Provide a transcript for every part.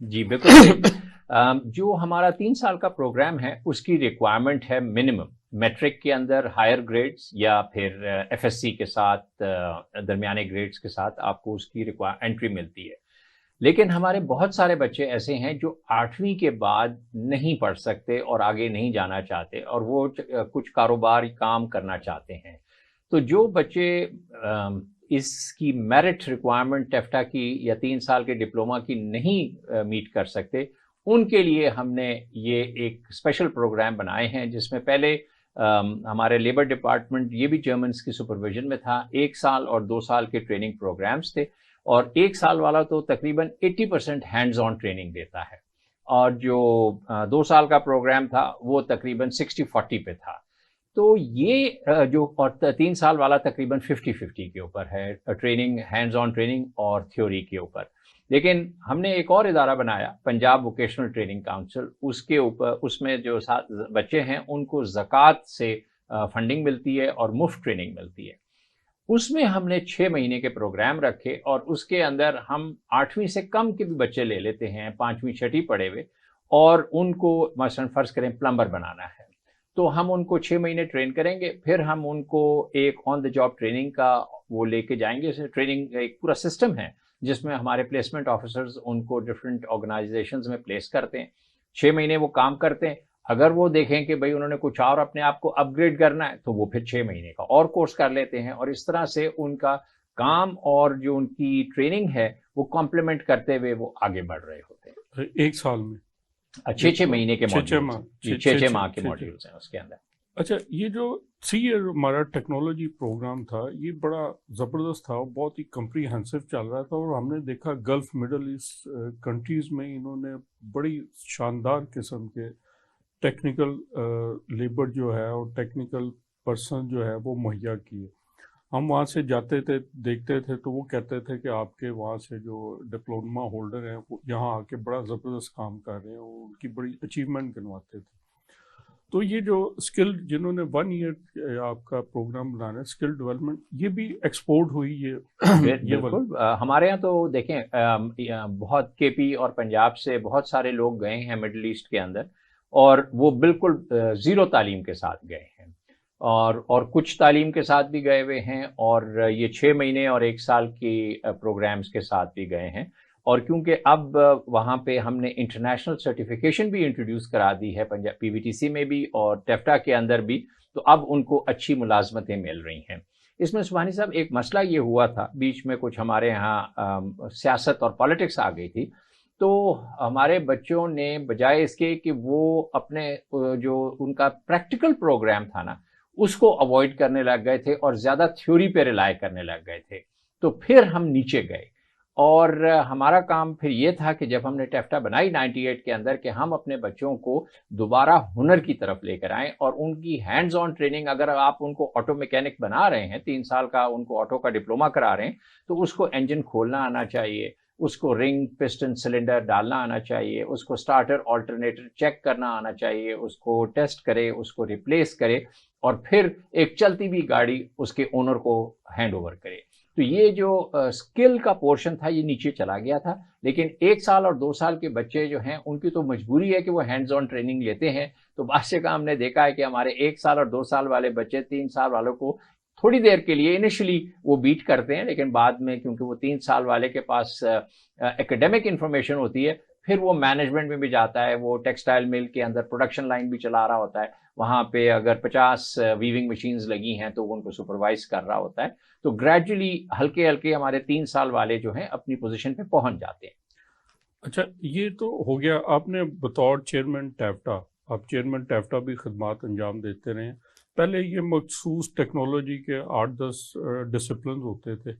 جی بالکل. جو ہمارا 3 سال کا پروگرام ہے اس کی ریکوائرمنٹ ہے منیمم میٹرک کے اندر ہائر گریڈز یا پھر ایف ایس سی کے ساتھ درمیانے گریڈز کے ساتھ آپ کو اس کی انٹری ملتی ہے. لیکن ہمارے بہت سارے بچے ایسے ہیں جو 8ویں کے بعد نہیں پڑھ سکتے اور آگے نہیں جانا چاہتے اور وہ کچھ کاروباری کام کرنا چاہتے ہیں. تو جو بچے اس کی میرٹ ریکوائرمنٹ ٹیفٹا کی یا 3 سال کے ڈپلوما کی نہیں میٹ کر سکتے, ان کے لیے ہم نے یہ ایک اسپیشل پروگرام بنائے ہیں جس میں پہلے ہمارے لیبر ڈپارٹمنٹ یہ بھی جرمنس کی سپرویژن میں تھا. 1 سال اور 2 سال کے ٹریننگ پروگرامز تھے اور 1 سال والا تو تقریباً 80% ہینڈز آن ٹریننگ دیتا ہے اور جو 2 سال کا پروگرام تھا وہ تقریباً 60-40 پہ تھا. تو یہ جو اور 3 سال والا تقریباً 50-50 کے اوپر ہے ٹریننگ, ہینڈز آن ٹریننگ اور تھیوری کے اوپر. لیکن ہم نے ایک اور ادارہ بنایا پنجاب ووکیشنل ٹریننگ کاؤنسل, اس کے اوپر اس میں جو بچے ہیں ان کو زکوٰۃ سے فنڈنگ ملتی ہے اور مفت ٹریننگ ملتی ہے. اس میں ہم نے 6 مہینے کے پروگرام رکھے اور اس کے اندر ہم 8ویں سے کم کے بھی بچے لے لیتے ہیں, 5ویں 6ٹھی پڑھے ہوئے, اور ان کو مثلا فرض کریں پلمبر بنانا ہے تو ہم ان کو 6 مہینے ٹرین کریں گے, پھر ہم ان کو ایک آن دا جاب ٹریننگ کا وہ لے کے جائیں گے. ٹریننگ ایک پورا سسٹم ہے جس میں ہمارے پلیسمنٹ آفیسرز ان کو ڈفرینٹ آرگنائزیشنز میں پلیس کرتے ہیں. 6 مہینے وہ کام کرتے ہیں, اگر وہ دیکھیں کہ بھئی انہوں نے کچھ اور اپنے آپ کو اپ گریڈ کرنا ہے تو وہ پھر 6 مہینے کا اور کورس کر لیتے ہیں, اور اس طرح سے ان کا کام اور جو ان کی ٹریننگ ہے وہ کمپلیمنٹ کرتے ہوئے وہ آگے بڑھ رہے ہوتے ہیں. 1 سال میں 6 مہینے کے ماڈیولز, 6 ماہ کے ماڈیولز ہیں اس کے اندر. اچھا, یہ جو 3 ایئر ہمارا ٹیکنالوجی پروگرام تھا یہ بڑا زبردست تھا, بہت ہی کمپریہنسو چل رہا تھا, اور ہم نے دیکھا گلف مڈل ایسٹ کنٹریز میں انہوں نے بڑی شاندار قسم کے ٹیکنیکل لیبر جو ہے اور ٹیکنیکل پرسن جو ہے وہ مہیا کیے. ہم وہاں سے جاتے تھے, دیکھتے تھے, تو وہ کہتے تھے کہ آپ کے وہاں سے جو ڈپلوما ہولڈر ہیں وہ یہاں آ کے بڑا زبردست کام کر رہے ہیں, اور ان کی بڑی اچیومنٹ گنواتے تھے. تو یہ جو اسکل جنہوں نے 1 ایئر آپ کا پروگرام بنانا ہے اسکل ڈیولپمنٹ, یہ بھی ایکسپورٹ ہوئی یہ بالکل. ہمارے یہاں تو دیکھیں بہت کے پی اور پنجاب سے بہت سارے لوگ گئے ہیں مڈل ایسٹ کے اندر, اور وہ بالکل 0 تعلیم کے ساتھ گئے ہیں, اور کچھ تعلیم کے ساتھ بھی گئے ہوئے ہیں, اور یہ 6 مہینے اور 1 سال کی پروگرامز کے ساتھ بھی گئے ہیں. اور کیونکہ اب وہاں پہ ہم نے انٹرنیشنل سرٹیفیکیشن بھی انٹروڈیوس کرا دی ہے پنجاب پی وی ٹی سی میں بھی اور ٹیفٹا کے اندر بھی, تو اب ان کو اچھی ملازمتیں مل رہی ہیں. اس میں سبحانی صاحب ایک مسئلہ یہ ہوا تھا بیچ میں, کچھ ہمارے ہاں سیاست اور پالیٹکس آ گئی تھی, تو ہمارے بچوں نے بجائے اس کے کہ وہ اپنے جو ان کا پریکٹیکل پروگرام تھا نا اس کو اوائڈ کرنے لگ گئے تھے اور زیادہ تھیوری پہ ریلائی کرنے لگ گئے تھے. تو پھر ہم نیچے گئے, اور ہمارا کام پھر یہ تھا کہ جب ہم نے ٹیفٹا بنائی 98 کے اندر کہ ہم اپنے بچوں کو دوبارہ ہنر کی طرف لے کر آئیں, اور ان کی ہینڈز آن ٹریننگ, اگر آپ ان کو آٹو میکینک بنا رہے ہیں 3 سال کا ان کو آٹو کا ڈپلوما کرا رہے ہیں, تو اس کو انجن کھولنا آنا چاہیے, اس کو رنگ پسٹن سلنڈر ڈالنا آنا چاہیے, اس کو سٹارٹر آلٹرنیٹر چیک کرنا آنا چاہیے, اس کو ٹیسٹ کرے, اس کو ریپلیس کرے, اور پھر ایک چلتی ہوئی گاڑی اس کے اونر کو ہینڈ اوور کرے. تو یہ جو اسکل کا پورشن تھا یہ نیچے چلا گیا تھا. لیکن 1 سال اور 2 سال کے بچے جو ہیں ان کی تو مجبوری ہے کہ وہ ہینڈز آن ٹریننگ لیتے ہیں. تو بادشاہ کا ہم نے دیکھا ہے کہ ہمارے 1 سال اور 2 سال والے بچے 3 سال والوں کو تھوڑی دیر کے لیے انیشلی وہ بیٹ کرتے ہیں, لیکن بعد میں کیونکہ وہ 3 سال والے کے پاس ایکیڈیمک انفارمیشن ہوتی ہے, پھر وہ مینجمنٹ میں بھی جاتا ہے, وہ ٹیکسٹائل مل کے اندر پروڈکشن لائن بھی چلا رہا ہوتا ہے, وہاں پہ اگر 50 ویونگ مشینز لگی ہیں تو وہ ان کو سپروائز کر رہا ہوتا ہے. تو گریجولی ہلکے ہلکے ہمارے 3 سال والے جو ہیں اپنی پوزیشن پہ پہنچ جاتے ہیں. اچھا, یہ تو ہو گیا آپ نے بطور چیئرمین ٹیفٹا, آپ چیئرمین ٹیفٹا بھی خدمات انجام دیتے رہے. پہلے یہ مخصوص ٹیکنالوجی کے 8-10 ڈسپلنز ہوتے تھے,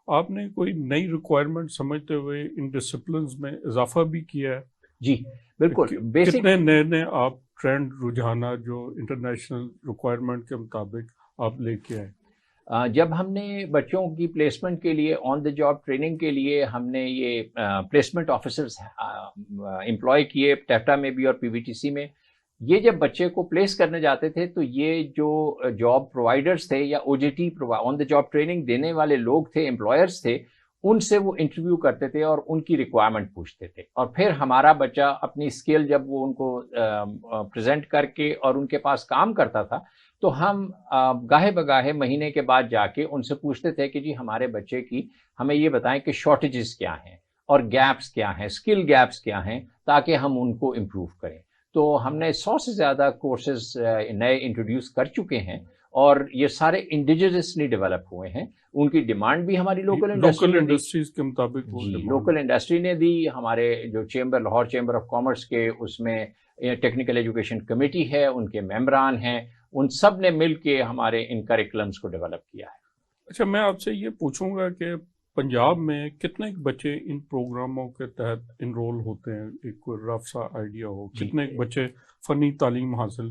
آپ نے کوئی نئی ریکوائرمنٹ سمجھتے ہوئے ان ڈسپلنز میں اضافہ بھی کیا ہے؟ جی بالکل. کتنے نئے آپ ٹرینڈ رجحانات جو انٹرنیشنل ریکوائرمنٹ کے مطابق آپ لے کے آئے؟ جب ہم نے بچوں کی پلیسمنٹ کے لیے آن دا جاب ٹریننگ کے لیے ہم نے یہ پلیسمنٹ آفیسرز امپلائی کیے ٹیفٹا میں بھی اور پی وی ٹی سی میں. یہ جب بچے کو پلیس کرنے جاتے تھے تو یہ جو جاب پرووائڈرز تھے یا O J T on the job training دینے والے لوگ تھے, امپلائرز تھے, ان سے وہ انٹرویو کرتے تھے اور ان کی ریکوائرمنٹ پوچھتے تھے، اور پھر ہمارا بچہ اپنی اسکل جب وہ ان کو پریزنٹ کر کے اور ان کے پاس کام کرتا تھا تو ہم گاہے بگاہے مہینے کے بعد جا کے ان سے پوچھتے تھے کہ جی ہمارے بچے کی ہمیں یہ بتائیں کہ شارٹیجز کیا ہیں اور گیپس کیا ہیں، اسکل گیپس کیا ہیں، تاکہ ہم ان کو امپروو کریں. تو ہم نے 100 سے زیادہ کورسز نئے انٹروڈیوس کر چکے ہیں، اور یہ سارے انڈیجنسلی ڈیولپ ہوئے ہیں. ان کی ڈیمانڈ بھی ہماری لوکل انڈسٹریز کے مطابق لوکل انڈسٹری نے دی. ہمارے جو chamber, Lahore chamber of commerce کے اس میں ٹیکنیکل ایجوکیشن کمیٹی ہے، ان کے ممبران ہیں، ان سب نے مل کے ہمارے ان کریکولمس کو ڈیولپ کیا ہے. اچھا، میں آپ سے یہ پوچھوں گا کہ پنجاب میں کتنے بچے ان پروگراموں کے تحت انرول ہوتے ہیں؟ ایک رف سا آئیڈیا ہو کتنے بچے فنی تعلیم حاصل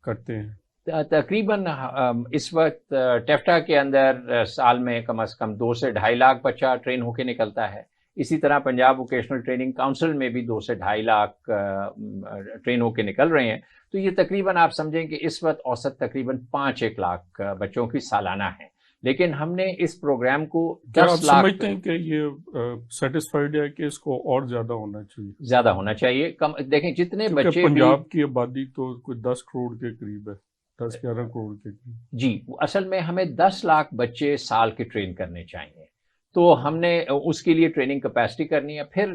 کرتے ہیں؟ تقریباً اس وقت ٹیفٹا کے اندر سال میں کم از کم 2 سے 2.5 لاکھ بچہ ٹرین ہو کے نکلتا ہے. اسی طرح پنجاب ووکیشنل ٹریننگ کاؤنسل میں بھی 2 سے 2.5 لاکھ ٹرین ہو کے نکل رہے ہیں. تو یہ تقریباً آپ سمجھیں کہ اس وقت اوسط تقریباً 5-1 لاکھ بچوں کی سالانہ ہے. لیکن ہم نے اس پروگرام کو 10 لاکھ سمجھتے ہیں کہ یہ سیٹسفائیڈ ہے کہ اس کو اور زیادہ ہونا چاہیے؟ دیکھیں جتنے بچے پنجاب کی آبادی تو کوئی 10 کروڑ کے قریب ہے، 10-11 کروڑ کے قریب. جی، اصل میں ہمیں 10 لاکھ بچے سال کے ٹرین کرنے چاہیے. تو ہم نے اس کے لیے ٹریننگ کیپیسٹی کرنی ہے. پھر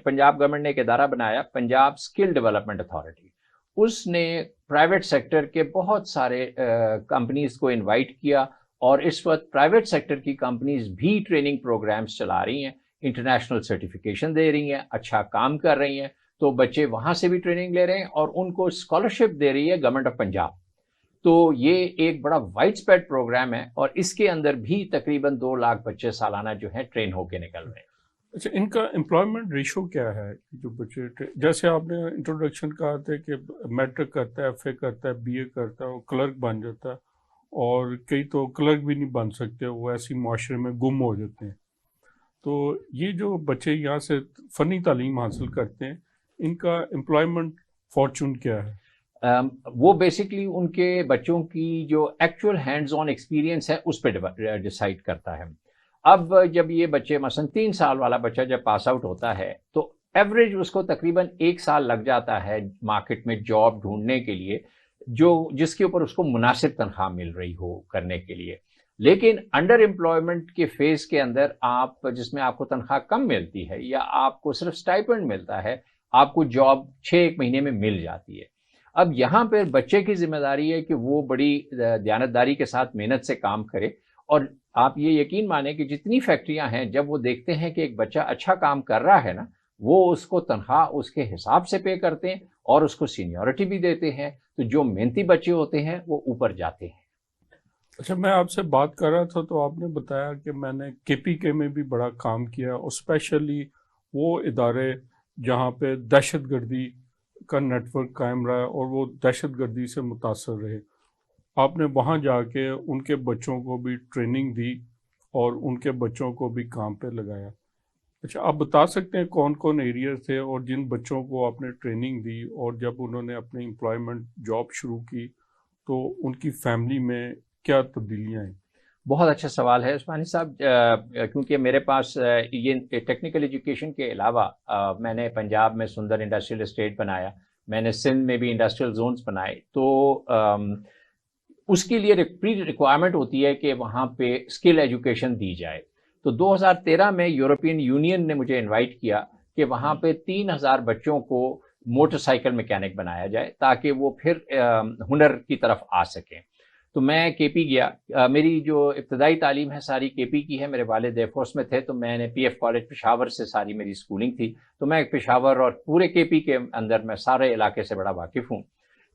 پنجاب گورنمنٹ نے ایک ادارہ بنایا، پنجاب اسکل ڈیولپمنٹ اتھارٹی. اس نے پرائیویٹ سیکٹر کے بہت سارے کمپنیز کو انوائٹ کیا، اور اس وقت پرائیویٹ سیکٹر کی کمپنیز بھی ٹریننگ پروگرامز چلا رہی ہیں، انٹرنیشنل سرٹیفکیشن دے رہی ہیں، اچھا کام کر رہی ہیں. تو بچے وہاں سے بھی ٹریننگ لے رہے ہیں، اور ان کو اسکالرشپ دے رہی ہے گورنمنٹ آف پنجاب. تو یہ ایک بڑا وائڈ اسپریڈ پروگرام ہے، اور اس کے اندر بھی تقریباً 2 لاکھ بچے سالانہ جو ہیں ٹرین ہو کے نکل رہے ہیں. اچھا، ان کا امپلائمنٹ ریشو کیا ہے؟ جو بچے جیسے آپ نے انٹروڈکشن کہا تھا کہ میٹرک کرتا ہے، ایف اے کرتا ہے، بی اے کرتا ہے، وہ کلرک بن جاتا ہے، اور کئی تو کلرک بھی نہیں بن سکتے، وہ ایسی معاشرے میں گم ہو جاتے ہیں. تو یہ جو بچے یہاں سے فنی تعلیم حاصل کرتے ہیں، ان کا امپلائمنٹ فارچون کیا ہے؟ وہ بیسکلی ان کے بچوں کی جو ایکچوئل ہینڈز آن ایکسپیرینس ہے اس پہ ڈیسائیڈ کرتا ہے. اب جب یہ بچے مثلاً 3 سال والا بچہ جب پاس آؤٹ ہوتا ہے تو ایوریج اس کو تقریباً 1 سال لگ جاتا ہے مارکیٹ میں جاب ڈھونڈنے کے لیے، جس کے اوپر اس کو مناسب تنخواہ مل رہی ہو کرنے کے لیے. لیکن انڈر امپلائمنٹ کے فیز کے اندر جس میں آپ کو تنخواہ کم ملتی ہے، یا آپ کو صرف اسٹائپنڈ ملتا ہے، آپ کو جاب 6 مہینے میں مل جاتی ہے. اب یہاں پہ بچے کی ذمہ داری ہے کہ وہ بڑی دیانتداری کے ساتھ محنت سے کام کرے. اور آپ یہ یقین مانیں کہ جتنی فیکٹریاں ہیں، جب وہ دیکھتے ہیں کہ ایک بچہ اچھا کام کر رہا ہے نا، وہ اس کو تنخواہ اس کے حساب سے پے کرتے ہیں، اور اس کو سینیورٹی بھی دیتے ہیں. تو جو محنتی بچے ہوتے ہیں وہ اوپر جاتے ہیں. اچھا، میں آپ سے بات کر رہا تھا تو آپ نے بتایا کہ میں نے کے پی کے میں بھی بڑا کام کیا، اور اسپیشلی وہ ادارے جہاں پہ دہشت گردی کا نیٹ ورک قائم رہا اور وہ دہشت گردی سے متاثر رہے. آپ نے وہاں جا کے ان کے بچوں کو بھی ٹریننگ دی اور ان کے بچوں کو بھی کام پہ لگایا. اچھا، آپ بتا سکتے ہیں کون کون ایریاز تھے اور جن بچوں کو آپ نے ٹریننگ دی، اور جب انہوں نے اپنی امپلائمنٹ جاب شروع کی تو ان کی فیملی میں کیا تبدیلیاں ہیں؟ بہت اچھا سوال ہے عثمانی صاحب، کیونکہ میرے پاس یہ ٹیکنیکل ایجوکیشن کے علاوہ میں نے پنجاب میں سندر انڈسٹریل اسٹیٹ بنایا، میں نے سندھ میں بھی انڈسٹریل زونز بنائے. تو اس کے لیے پری ریکوائرمنٹ ہوتی ہے کہ وہاں پہ اسکل ایجوکیشن دی جائے. تو 2013 میں یورپین یونین نے مجھے انوائٹ کیا کہ وہاں پہ 3000 بچوں کو موٹر سائیکل میکینک بنایا جائے تاکہ وہ پھر ہنر کی طرف آ سکیں. تو میں کے پی گیا. میری جو ابتدائی تعلیم ہے ساری کے پی کی ہے. میرے والد ایئر فورس میں تھے، تو میں نے پی ایف کالج پشاور سے ساری میری اسکولنگ تھی. تو میں پشاور اور پورے کے پی کے اندر میں سارے علاقے سے بڑا واقف ہوں.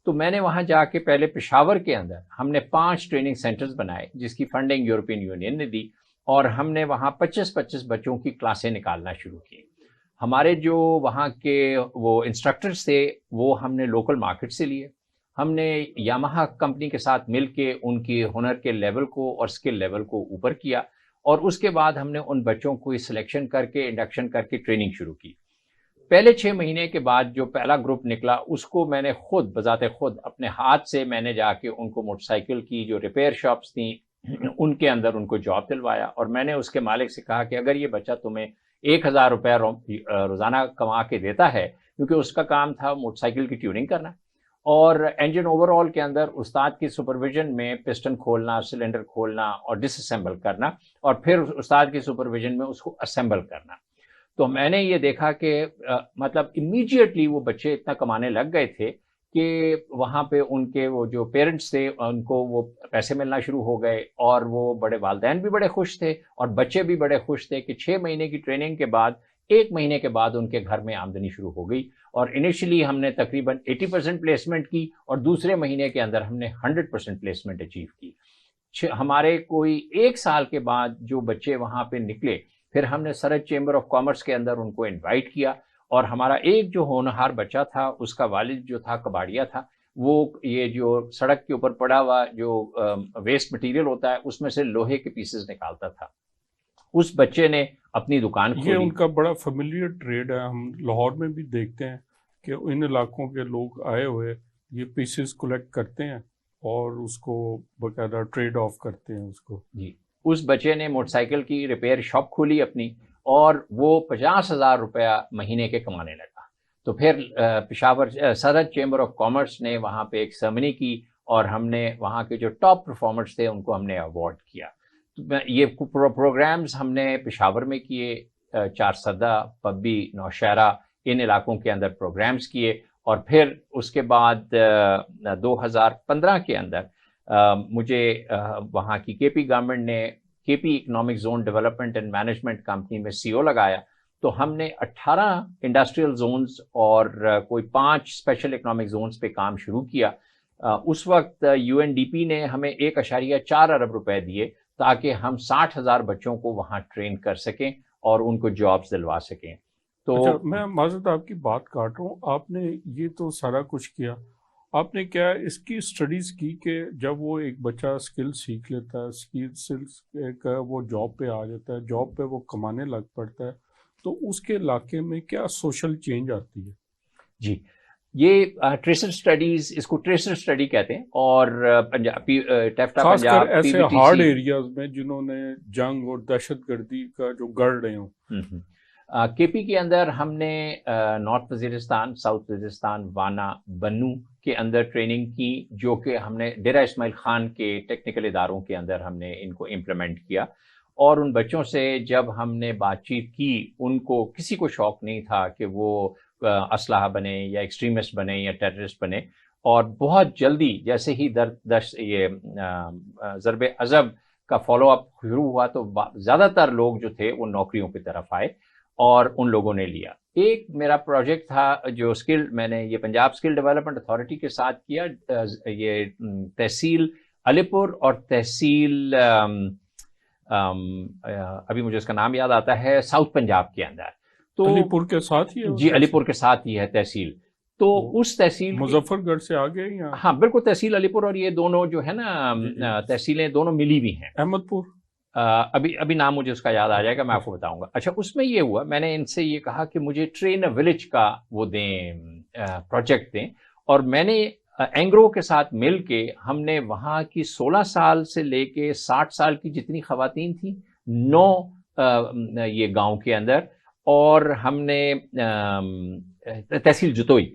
تو میں نے وہاں جا کے پہلے پشاور کے اندر ہم نے 5 ٹریننگ سینٹرز بنائے جس کی فنڈنگ یورپین یونین نے دی، اور ہم نے وہاں 25 بچوں کی کلاسیں نکالنا شروع کی. ہمارے جو وہاں کے وہ انسٹرکٹرز تھے وہ ہم نے لوکل مارکیٹ سے لیے. ہم نے یامہا کمپنی کے ساتھ مل کے ان کی ہنر کے لیول کو اور اسکل لیول کو اوپر کیا، اور اس کے بعد ہم نے ان بچوں کو سلیکشن کر کے انڈکشن کر کے ٹریننگ شروع کی. پہلے 6 مہینے کے بعد جو پہلا گروپ نکلا اس کو میں نے خود بذات خود اپنے ہاتھ سے میں نے جا کے ان کو موٹر سائیکل کی جو ریپیئر شاپس تھیں ان کے اندر ان کو جاب دلوایا، اور میں نے اس کے مالک سے کہا کہ اگر یہ بچہ تمہیں 1,000 روپے روزانہ کما کے دیتا ہے، کیونکہ اس کا کام تھا موٹر سائیکل کی ٹیوننگ کرنا اور انجن اوور آل کے اندر استاد کی سپرویژن میں پسٹن کھولنا، سلنڈر کھولنا اور ڈس اسمبل کرنا، اور پھر استاد کی سپرویژن میں اس کو اسمبل کرنا. تو میں نے یہ دیکھا کہ مطلب امیڈیٹلی وہ بچے اتنا کمانے لگ گئے تھے کہ وہاں پہ ان کے وہ جو پیرنٹس تھے ان کو وہ پیسے ملنا شروع ہو گئے، اور وہ بڑے والدین بھی بڑے خوش تھے اور بچے بھی بڑے خوش تھے کہ 6 مہینے کی ٹریننگ کے بعد 1 مہینے کے بعد ان کے گھر میں آمدنی شروع ہو گئی. اور انیشلی ہم نے تقریباً 80% پلیسمنٹ کی، اور دوسرے مہینے کے اندر ہم نے 100% پلیسمنٹ اچیو کی. ہمارے کوئی 1 سال کے بعد جو بچے وہاں پہ نکلے، پھر ہم نے سرحد چیمبر آف کامرس کے اندر ان کو انوائٹ کیا، اور ہمارا ایک جو ہونہار بچہ تھا اس کا والد جو تھا کباڑیا تھا، وہ یہ جو سڑک کے اوپر پڑا ہوا جو ویسٹ مٹیریل ہوتا ہے اس میں سے لوہے کے پیسز نکالتا تھا. اس بچے نے اپنی دکان کھولی. یہ ان کا بڑا فیملیئر ٹریڈ ہے. ہم لاہور میں بھی دیکھتے ہیں کہ ان علاقوں کے لوگ آئے ہوئے یہ پیسز کلیکٹ کرتے ہیں اور اس کو باقاعدہ ٹریڈ آف کرتے ہیں اس کو. جی، اس بچے نے موٹر سائیکل کی ریپیئر شاپ کھولی اپنی، اور وہ 50,000 روپیہ مہینے کے کمانے لگا. تو پھر پشاور سرحد چیمبر آف کامرس نے وہاں پہ ایک سرمنی کی، اور ہم نے وہاں کے جو ٹاپ پرفارمرز تھے ان کو ہم نے ایوارڈ کیا. یہ پروگرامز ہم نے پشاور میں کیے، 4 پبی، نوشہرہ، ان علاقوں کے اندر پروگرامز کیے. اور پھر اس کے بعد 2015 کے اندر مجھے وہاں کی کے پی گورنمنٹ نے K P economic zone development and management company میں CO لگایا. تو ہم نے 18 انڈسٹریل زونز اور کوئی 5 اسپیشل اکنامک زونز پہ کام شروع کیا. اس وقت UNDP نے ہمیں 1.4 ارب روپے دیے تاکہ ہم 60,000 بچوں کو وہاں ٹرین کر سکیں اور ان کو جابز دلوا سکیں. تو میں معذرت آپ کی بات کاٹ رہا ہوں. آپ نے یہ تو سارا کچھ کیا، آپ نے کیا اس کی اسٹڈیز کی کہ جب وہ ایک بچہ اسکل سیکھ لیتا ہے، اسکل وہ جاب پہ آ جاتا ہے، جاب پہ وہ کمانے لگ پڑتا ہے، تو اس کے علاقے میں کیا سوشل چینج آتی ہے؟ جی، یہ ٹریسر اسٹڈیز، اس کو ٹریسر اسٹڈی کہتے ہیں. اور خاص کر ایسے ہارڈ ایریاز میں جنہوں نے جنگ اور دہشت گردی کا جو گڑ رہے ہوں. کے پی کے اندر ہم نے نارتھ وزیرستان، ساؤتھ وزیرستان، وانا، بنو کے اندر ٹریننگ کی، جو کہ ہم نے ڈیرہ اسماعیل خان کے ٹیکنیکل اداروں کے اندر ہم نے ان کو امپلیمنٹ کیا. اور ان بچوں سے جب ہم نے بات چیت کی، ان کو کسی کو شوق نہیں تھا کہ وہ اسلحہ بنے یا ایکسٹریمسٹ بنے یا ٹیررسٹ بنے. اور بہت جلدی جیسے ہی یہ ضرب عضب کا فالو اپ شروع ہوا تو زیادہ تر لوگ جو تھے وہ نوکریوں کی طرف آئے اور ان لوگوں نے لیا. ایک میرا پروجیکٹ تھا جو میں نے یہ پنجاب اسکل ڈیولپمنٹ اتھارٹی کے ساتھ کیا. یہ تحصیل علی پور اور تحصیل ابھی مجھے اس کا نام یاد آتا ہے، ساؤتھ پنجاب کے اندر. تو علی پور کے ساتھ ہی ہے؟ جی، علی پور کے ساتھ ہی ہے تحصیل. تو اس تحصیل مظفر گڑھ سے آگے ہی؟ ہاں بالکل، تحصیل علی پور اور یہ دونوں جو ہے نا تحصیلیں دونوں ملی ہوئی ہیں. احمد پور ابھی نام مجھے اس کا یاد آ جائے گا، میں آپ کو بتاؤں گا. اچھا، اس میں یہ ہوا، میں نے ان سے یہ کہا کہ مجھے ٹرین ولیج کا وہ دیں، پروجیکٹ دیں. اور میں نے اینگرو کے ساتھ مل کے ہم نے وہاں کی 16 سال سے لے کے 60 سال کی جتنی خواتین تھیں 9 یہ گاؤں کے اندر، اور ہم نے تحصیل جتوئی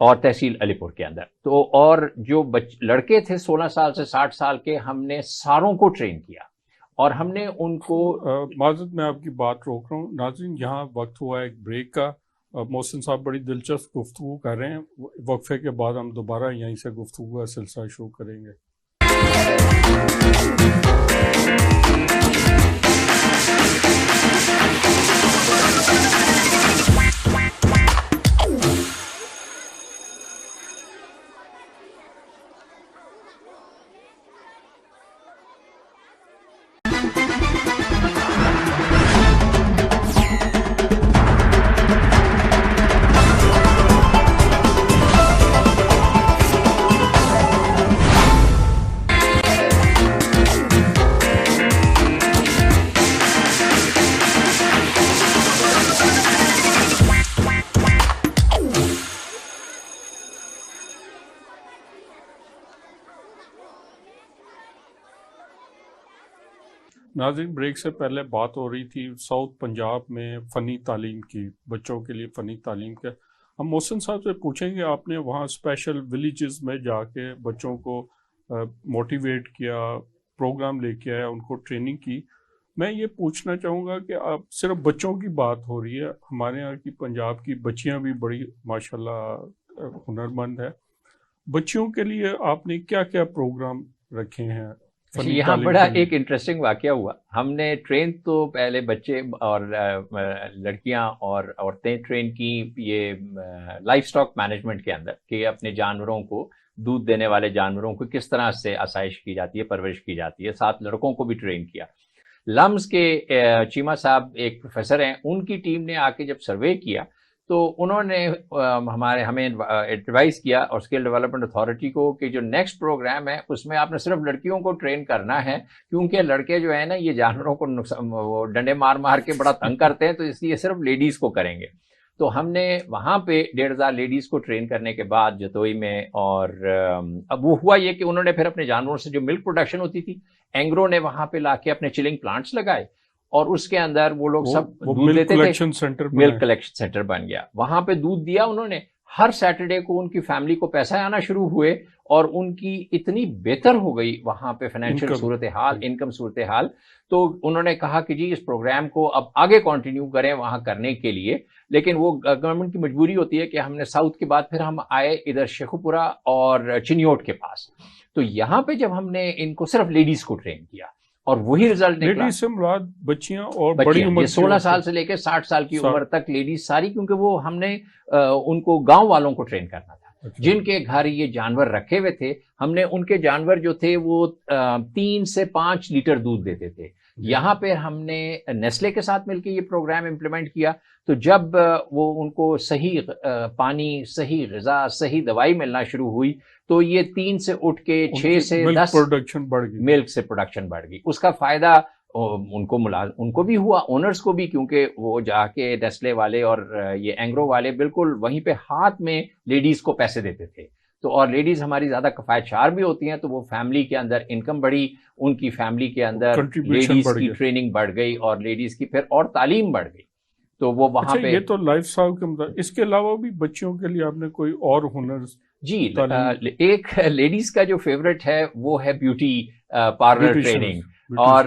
اور تحصیل علی پور کے اندر. تو اور جو لڑکے تھے 16 سال سے 60 سال کے، ہم نے ساروں کو ٹرین کیا اور ہم نے ان کو. معذرت میں آپ کی بات روک رہا ہوں. ناظرین، یہاں وقت ہوا ایک بریک کا. محسن صاحب بڑی دلچسپ گفتگو کر رہے ہیں. وقفے کے بعد ہم دوبارہ یہیں سے گفتگو کا سلسلہ شروع کریں گے. ناظرین، بریک سے پہلے بات ہو رہی تھی ساؤتھ پنجاب میں فنی تعلیم کی، بچوں کے لیے فنی تعلیم کا. ہم محسن صاحب سے پوچھیں گے، آپ نے وہاں اسپیشل ولیجز میں جا کے بچوں کو موٹیویٹ کیا، پروگرام لے کے آیا، ان کو ٹریننگ کی. میں یہ پوچھنا چاہوں گا کہ آپ صرف بچوں کی بات ہو رہی ہے، ہمارے یہاں کی پنجاب کی بچیاں بھی بڑی ماشاءاللہ ہنرمند ہے. بچیوں کے لیے آپ نے کیا کیا پروگرام رکھے ہیں؟ یہاں بڑا ایک انٹرسٹنگ واقعہ ہوا. ہم نے ٹرین تو پہلے بچے اور لڑکیاں اور عورتیں ٹرین کی یہ لائف سٹاک مینجمنٹ کے اندر، کہ اپنے جانوروں کو، دودھ دینے والے جانوروں کو کس طرح سے آسائش کی جاتی ہے، پرورش کی جاتی ہے. ساتھ لڑکوں کو بھی ٹرین کیا. لمز کے چیمہ صاحب ایک پروفیسر ہیں، ان کی ٹیم نے آ کے جب سروے کیا تو انہوں نے ہمیں ایڈوائز کیا اور اسکل ڈیولپمنٹ اتھارٹی کو کہ جو نیکسٹ پروگرام ہے اس میں آپ نے صرف لڑکیوں کو ٹرین کرنا ہے، کیونکہ لڑکے جو ہے نا یہ جانوروں کو ڈنڈے مار مار کے بڑا تنگ کرتے ہیں، تو اس لیے صرف لیڈیز کو کریں گے. تو ہم نے وہاں پہ 1,500 لیڈیز کو ٹرین کرنے کے بعد جتوئی میں، اور اب وہ ہوا یہ کہ انہوں نے پھر اپنے جانوروں سے جو ملک پروڈکشن ہوتی تھی، اینگرو نے وہاں پہ لا کے اپنے چلنگ پلانٹس لگائے اور اس کے اندر وہ لوگ سب دودھ دیتے تھے. ملک کلیکشن سینٹر بن گیا. وہاں پہ دودھ دیا انہوں نے. ہر سیٹرڈے کو ان کی فیملی کو پیسہ آنا شروع ہوئے اور ان کی اتنی بہتر ہو گئی وہاں پہ فائنینشیل صورتحال، انکم صورتحال. تو انہوں نے کہا کہ جی اس پروگرام کو اب آگے کنٹینیو کریں وہاں کرنے کے لیے. لیکن وہ گورنمنٹ کی مجبوری ہوتی ہے کہ ہم نے ساؤتھ کے بعد پھر ہم آئے ادھر شیخوپورہ اور چنیوٹ کے پاس. تو یہاں پہ جب ہم نے ان کو صرف لیڈیز کو ٹرین کیا اور وہی رزلٹ نکلا. لیڈیز سے مراد بچیاں اور بڑی عمر، 16 سال سے لے کے 60 سال کی عمر تک لیڈیز ساری، کیونکہ وہ ہم نے ان کو گاؤں والوں کو ٹرین کرنا تھا جن کے گھر یہ جانور رکھے ہوئے تھے. ہم نے ان کے جانور جو تھے وہ 3 سے 5 لیٹر دودھ دیتے تھے. یہاں پہ ہم نے نیسلے کے ساتھ مل کے یہ پروگرام امپلیمنٹ کیا. تو جب وہ ان کو صحیح پانی، صحیح غذا، صحیح دوائی ملنا شروع ہوئی تو یہ 3 سے اٹھ کے 6 سے 10 پروڈکشن بڑھ گئی، ملک سے پروڈکشن بڑھ گئی. اس کا فائدہ ان کو بھی ہوا، اونرز کو بھی، کیونکہ وہ جا کے نیسلے والے اور یہ اینگرو والے بالکل وہیں پہ ہاتھ میں لیڈیز کو پیسے دیتے تھے. تو اور لیڈیز ہماری زیادہ کفایت شار بھی ہوتی ہیں، تو وہ فیملی کے اندر انکم بڑھی، ان کی فیملی کے اندر لیڈیز کی ٹریننگ بڑھ گئی اور لیڈیز کی پھر اور تعلیم بڑھ گئی. تو وہ وہاں پہ یہ تو لائف سٹائل کے مطابق. اس کے علاوہ بھی بچیوں کے لیے آپ نے کوئی اور ہنر؟ جی، ایک لیڈیز کا جو فیوریٹ ہے وہ ہے بیوٹی پارلر ٹریننگ، اور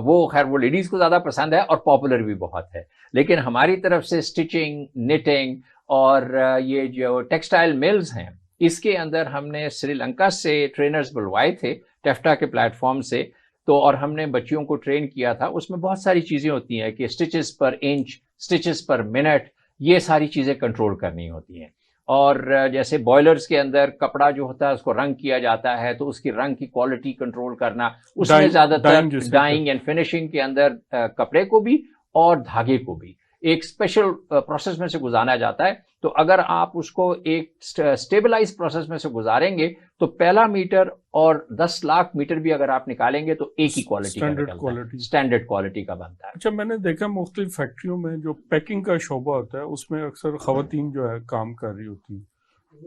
وہ خیر وہ لیڈیز کو زیادہ پسند ہے اور پاپولر بھی بہت ہے. لیکن ہماری طرف سے سٹچنگ، نیٹنگ اور یہ جو ٹیکسٹائل ملز ہیں، اس کے اندر ہم نے سری لنکا سے ٹرینرز بلوائے تھے ٹیفٹا کے پلیٹ فارم سے. تو اور ہم نے بچیوں کو ٹرین کیا تھا. اس میں بہت ساری چیزیں ہوتی ہیں کہ سٹچز پر انچ، سٹچز پر منٹ، یہ ساری چیزیں کنٹرول کرنی ہوتی ہیں. اور جیسے بوائلرز کے اندر کپڑا جو ہوتا ہے اس کو رنگ کیا جاتا ہے، تو اس کی رنگ کی کوالٹی کنٹرول کرنا، اس میں زیادہ تر ڈائنگ اینڈ فنیشنگ کے اندر کپڑے کو بھی اور دھاگے کو بھی ایک اسپیشل پروسیس میں سے گزارا جاتا ہے. تو اگر آپ اس کو ایک اسٹیبلائز پروسیس میں سے گزاریں گے تو پہلا میٹر اور 10 لاکھ میٹر بھی اگر آپ نکالیں گے تو ایک ہی کوالٹی کا اسٹینڈرڈ کوالٹی کا بنتا ہے. اچھا، میں نے دیکھا مختلف فیکٹریوں میں جو پیکنگ کا شعبہ ہوتا ہے اس میں اکثر خواتین جو ہے کام کر رہی ہوتی ہیں.